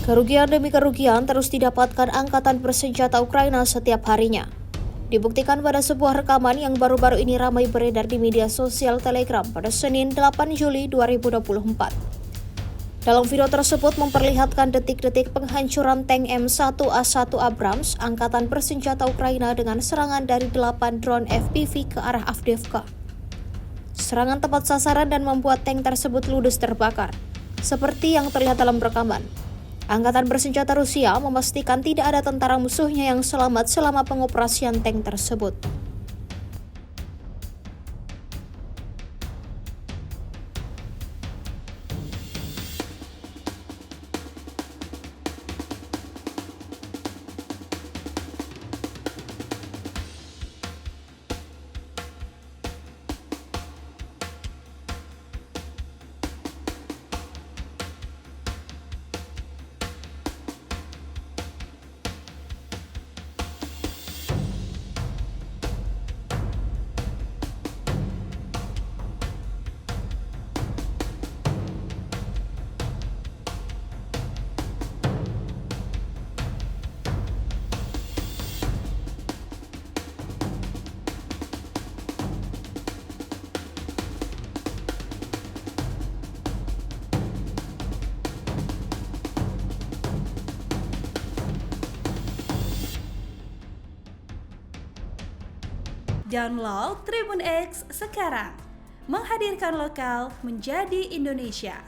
Kerugian demi kerugian terus didapatkan angkatan bersenjata Ukraina setiap harinya. Dibuktikan pada sebuah rekaman yang baru-baru ini ramai beredar di media sosial Telegram pada Senin 8 Juli 2024. Dalam video tersebut memperlihatkan detik-detik penghancuran tank M1A1 Abrams angkatan bersenjata Ukraina dengan serangan dari 8 drone FPV ke arah Avdiivka. Serangan tepat sasaran dan membuat tank tersebut ludes terbakar. Seperti yang terlihat dalam rekaman, Angkatan bersenjata Rusia memastikan tidak ada tentara musuhnya yang selamat selama pengoperasian tank tersebut. Download Tribun X sekarang, menghadirkan lokal menjadi Indonesia.